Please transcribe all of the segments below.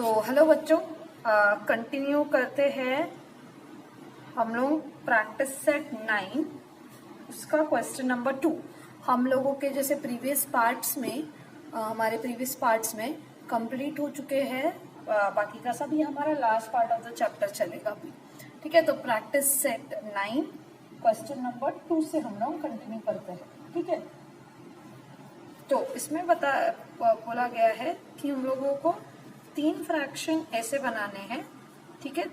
Hello बच्चों, continue करते हैं हम लोग प्रैक्टिस सेट 9 उसका क्वेश्चन नंबर 2। हम लोगों के जैसे प्रीवियस पार्ट्स में हमारे प्रीवियस पार्ट्स में कंप्लीट हो चुके हैं। बाकी का सब ये हमारा last part of the chapter चलेगा अभी। ठीक है, तो प्रैक्टिस सेट 9 क्वेश्चन नंबर 2 से हम लोग कंटिन्यू करते हैं। ठीक है, तो इसमें बोला गया है कि हम लोगों को 3 फ्रैक्शन ऐसे बनाने हैं। ठीक है,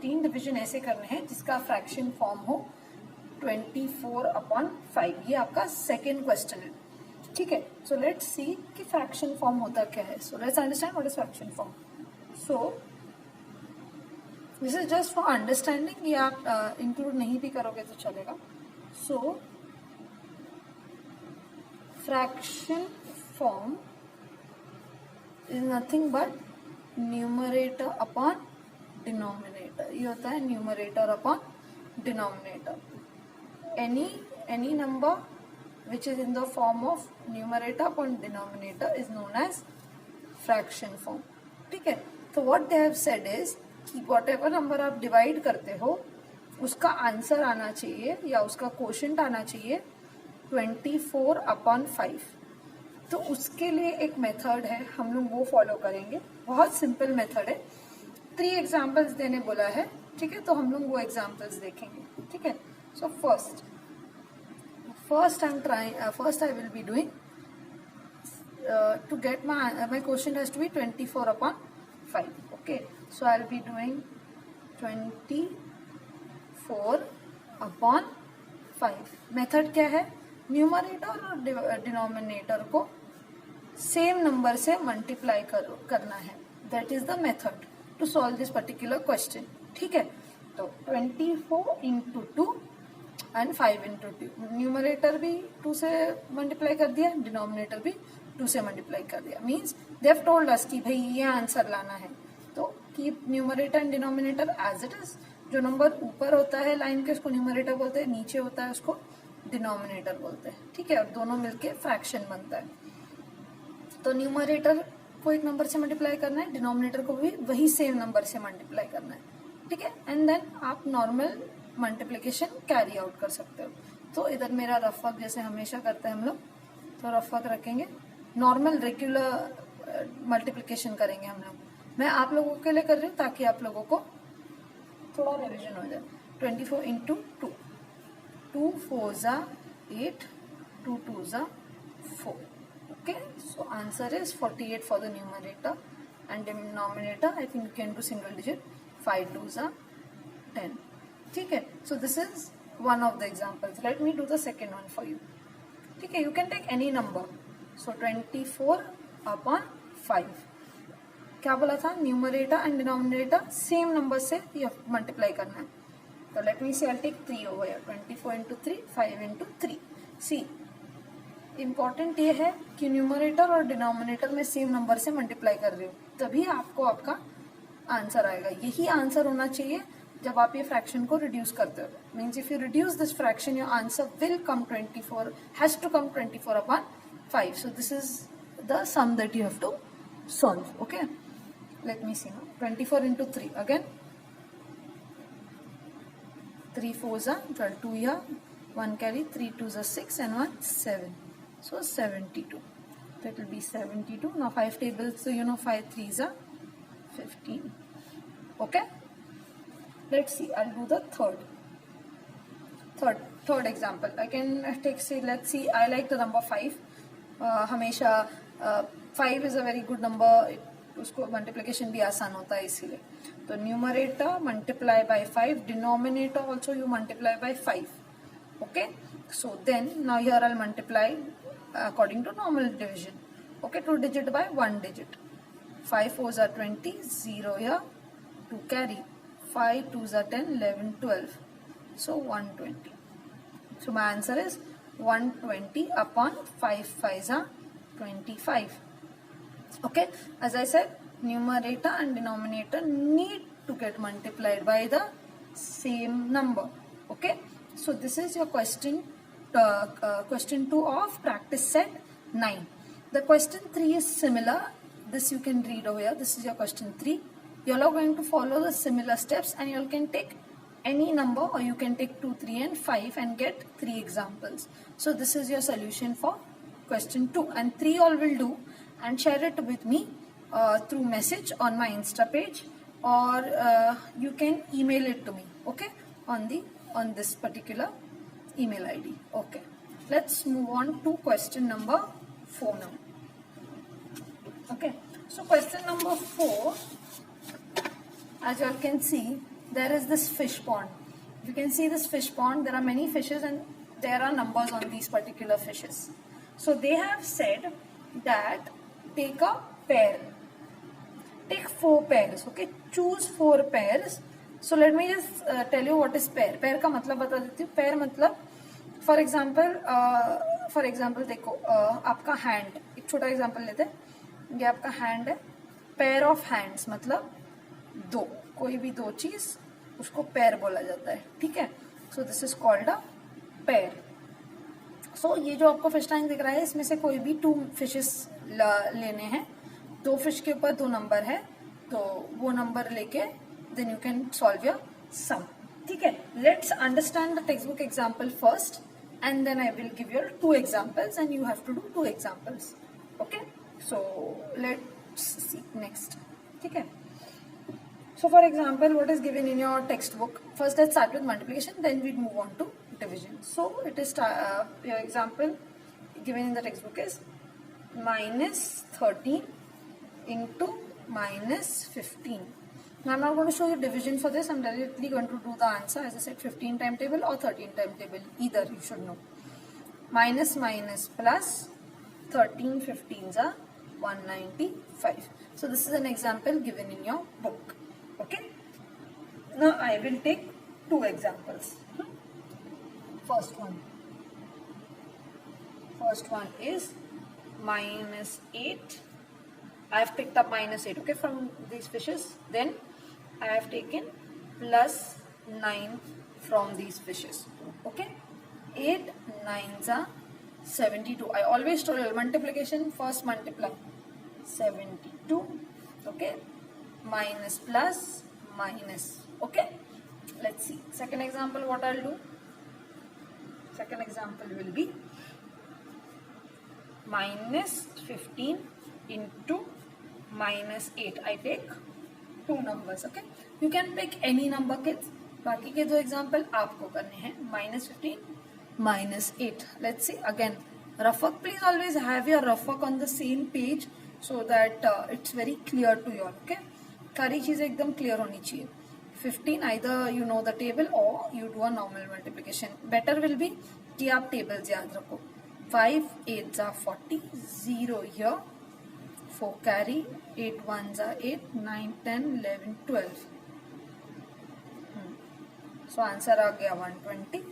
तीन डिवीजन ऐसे करने हैं जिसका फ्रैक्शन फॉर्म हो 24/5। ये आपका सेकेंड क्वेश्चन है। ठीक है, सो लेट्स सी कि फ्रैक्शन फॉर्म होता क्या है। So let's understand what is fraction form. So this is just for understanding, ये आप इंक्लूड नहीं भी करोगे तो चलेगा। So fraction form is nothing but numerator upon denominator। ये होता है numerator upon denominator। any number which is in the form of numerator upon denominator is known as fraction form। ठीक है, तो what they have said is कि whatever number आप divide करते हो उसका आंसर आना चाहिए या उसका क्वोशंट आना चाहिए 24/5। तो उसके लिए एक मेथड है, हम लोग वो फॉलो करेंगे। बहुत सिंपल मेथड है। 3 एग्जाम्पल्स देने बोला है। ठीक है, तो हम लोग वो एग्जाम्पल्स देखेंगे। ठीक है, so first I will be doing to get my question has to be 24/5। Okay, so I will be doing 24/5। Method क्या है? न्यूमरेटर और डिनोमिनेटर को सेम नंबर से मल्टीप्लाई करना है। That is the method to solve this particular question. ठीक है, तो 24 इंटू 2 एंड 5 इंटू 2। न्यूमरेटर भी 2 से मल्टीप्लाई कर दिया, डिनोमिनेटर भी 2 से मल्टीप्लाई कर दिया। Means they have told us कि भाई ये आंसर लाना है, तो keep numerator and denominator as it is. जो नंबर ऊपर होता है लाइन के उसको न्यूमरेटर बोलते हैं, नीचे होता है उसको डिनोमिनेटर बोलते हैं। ठीक है, और दोनों मिलके फ्रैक्शन बनता है। तो न्यूमरेटर को एक नंबर से मल्टीप्लाई करना है, डिनोमिनेटर को भी वही सेम नंबर से मल्टीप्लाई करना है। ठीक है, एंड देन आप नॉर्मल मल्टीप्लिकेशन कैरी आउट कर सकते हो। तो इधर मेरा रफ वर्क जैसे हमेशा करते हैं हम लोग, तो रफ वर्क रखेंगे। नॉर्मल रेगुलर मल्टीप्लिकेशन करेंगे हम लोग। मैं आप लोगों के लिए कर रही हूँ ताकि आप लोगों को थोड़ा रिविजन हो जाए। 24 into 2, 2 4 = 8, 2 2 = 4। Okay, so answer is 48 for the numerator, and denominator I think you can do single digit, 5 2 = 10। ठीक है, so this is one of the examples. Let me do the second one for you। ठीक है, you can take any number। so 24/5 क्या बोला था? Numerator and denominator same number से ये multiply करना है। तो let me see, I take 3 over here। 24 into 3, 5 into 3। See, important ये है कि न्यूमरेटर और डिनोमिनेटर में सेम नंबर से मल्टीप्लाई कर रही हूँ, तभी आपको आपका आंसर आएगा। यही आंसर होना चाहिए जब आप ये फ्रैक्शन को रिड्यूस करते हो। Means if you reduce this fraction your answer will come 24, has to come 24/5। So this is the sum that you have to solve. Okay, let me see now. 24 into 3 again, 3 4 = 2 here, 1 carry, 3 2 = 6 and 1 7, so 72। that will be 72। now 5 tables, so you know 5 3s are 15। okay, let's see, I'll do the third example। I can take, say, let's see, I like the number 5। हमेशा 5 is a very good number, उसको multiplication भी आसान होता है इसीलिए। तो numerator multiply by 5, denominator also you multiply by 5। Okay, so then now here I'll multiply according to normal division। okay, 2 digit by 1 digit। 5 4s are 20, 0 here, 2 carry, 5 2s are 10, 11 12, so 120। so my answer is 120/5 5s are 25। okay, as I said, numerator and denominator need to get multiplied by the same number। okay, so this is your question 2 of practice set 9। The question 3 is similar, this you can read over here. This is your question 3. You all are going to follow the similar steps, and you all can take any number, or you can take 2, 3 and 5 and get 3 examples. So this is your solution for question 2, and 3 all will do, and share it with me through message on my Insta page, or you can email it to me, okay, on this particular email ID. Okay, let's move on to question number 4 now. Okay, so question number 4, as you all can see, there is this fish pond. If you can see this fish pond, there are many fishes and there are numbers on these particular fishes. So they have said that take a pair, take 4 pairs, okay, choose 4 pairs. So let me just tell you what is pair. Pair का मतलब बता देती हूँ. Pair मतलब for example देखो, आपका hand, एक छोटा example लेते हैं. ये आपका hand है. Pair of hands मतलब 2, कोई भी 2 चीज उसको pair बोला जाता है, ठीक है. So this is called a pair. So ये जो आपको fish tank दिख रहा है, इसमें से कोई भी 2 fishes लेने हैं. 2 fish के ऊपर 2 नंबर है, तो वो नंबर लेके then you can solve your sum. ठीक है. Let's understand the textbook example first, and then I will give you 2 examples, and you have to do 2 examples. Okay. So let's see next. ठीक है. So for example, what is given in your textbook? First, let's start with multiplication, then we move on to division. So it is your example given in the textbook is minus 13 into minus 15. Now I'm not going to show you division for this. I'm directly going to do the answer. As I said, 15 timetable or 13 timetable, either you should know. Minus minus plus 13 15s are 195. So this is an example given in your book. Okay. Now I will take 2 examples. First one is minus 8. I have picked up minus 8, okay, from these fishes. Then I have taken plus 9 from these fishes. Okay. 8 9s are 72. I always told you multiplication, first multiply. 72. Okay. Minus plus minus. Okay. Let's see. Second example, what I'll do? Second example will be minus 15 into minus 8. I take 2 numbers. Okay. You can pick any number, kids. बाकी के 2 example आपको करने हैं. Minus 15, minus 8. Let's see again. Rough work. Please always have your rough work on the same page so that it's very clear to you all. Okay. सारी चीजें एकदम clear होनी चाहिए. 15, either you know the table or you do a normal multiplication. Better will be कि आप tables याद रखो. 5 8s are 40, 0 here, 4 carry, 8 1s are 8, 9 10 11 12. So answer आ गया 120.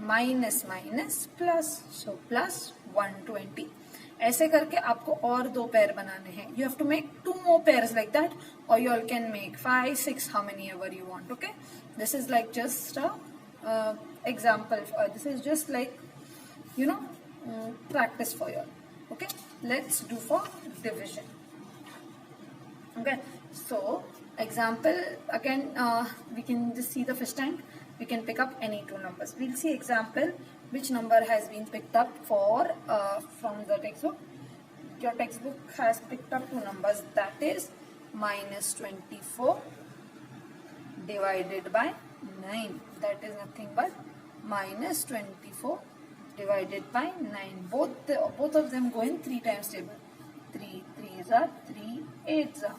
Minus minus plus, so plus 120. ऐसे करके आपको और 2 पेयर बनाने हैं. You have to make 2 more pairs like that, or you all can make 5 6 how many ever you want. Okay, this is like just a example. This is just like, you know, practice for you. Okay, let's do for division. Okay, so example again, we can just see the fish tank. We can pick up any 2 numbers. We'll see example which number has been picked up for from the textbook. Your textbook has picked up 2 numbers, that is minus 24 divided by 9. That is nothing but minus 24 divided by 9. Both of them go in 3 times table. 3 3s are 3 8s are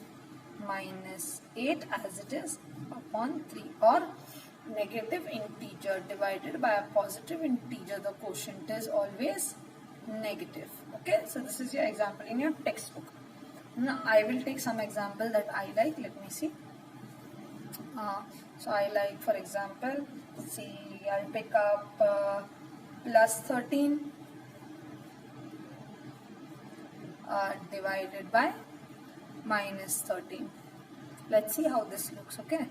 minus 8 as it is upon 3, or negative integer divided by a positive integer. The quotient is always negative. Okay, so this is your example in your textbook. Now I will take some example that I like. Let me see. So I like, for example, see, I'll pick up plus 13 divided by minus 13. Let's see how this looks. Okay,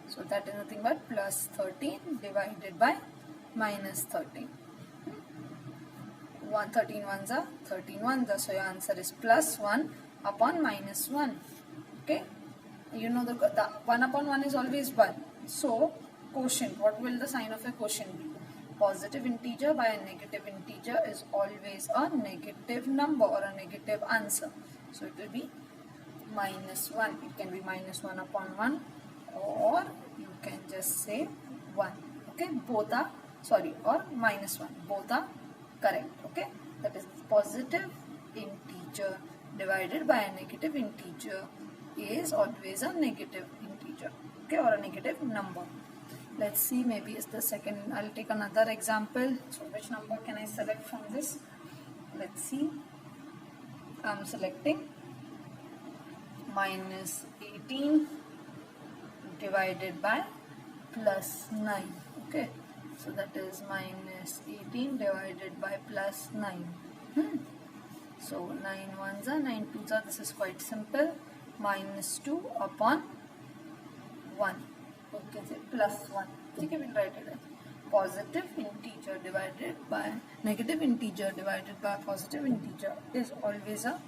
so that is nothing but plus 13 divided by minus 13. 13 ones are 13 ones, so your answer is plus 1 upon minus 1. Okay, you know the 1 upon 1 is always 1. So quotient, what will the sign of a quotient be? Positive integer by a negative integer is always a negative number or a negative answer. So it will be minus 1. It can be minus 1 upon 1, or you can just say 1. Okay, both are, sorry, or minus 1. Both are correct. Okay, that is positive integer divided by a negative integer is always a negative integer. Okay, or a negative number. Let's see, maybe it's the second. I'll take another example. So which number can I select from this? Let's see. I'm selecting minus 18 divided by plus 9. Okay, so that is minus 18 divided by plus 9. So 9 ones are 9 twos are, this is quite simple. Minus 2 upon 1. Okay, say plus 1. Okay, we'll write it as positive integer divided by negative integer divided by positive integer is always a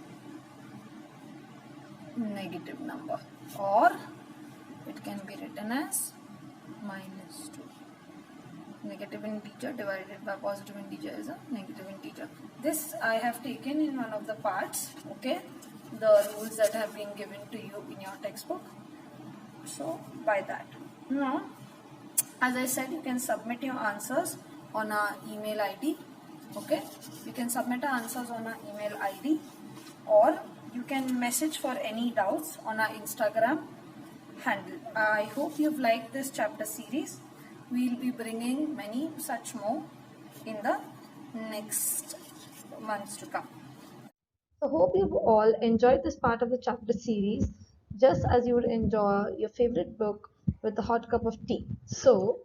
negative number, or it can be written as minus 2. Negative integer divided by positive integer is a negative integer. This I have taken in one of the parts. Okay, the rules that have been given to you in your textbook. So by that, now as I said, you can submit your answers on our email ID. Okay, you can submit our answers on our email ID, or you can message for any doubts on our Instagram handle. I hope you've liked this chapter series. We'll be bringing many such more in the next months to come. So hope you've all enjoyed this part of the chapter series just as you would enjoy your favorite book with a hot cup of tea. So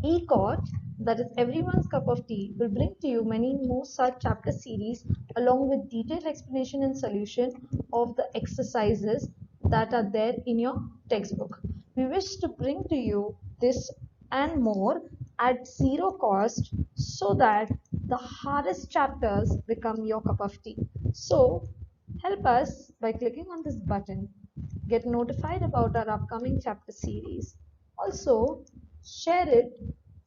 ECOT, that is everyone's cup of tea, will bring to you many more such chapter series along with detailed explanation and solution of the exercises that are there in your textbook. We wish to bring to you this and more at zero cost so that the hardest chapters become your cup of tea. So help us by clicking on this button. Get notified about our upcoming chapter series. Also, share it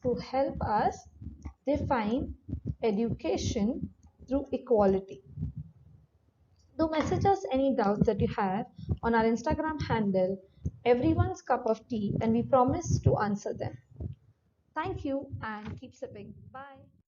to help us define education through equality. Do message us any doubts that you have on our Instagram handle, everyone's cup of tea, and we promise to answer them. Thank you and keep sipping. Bye.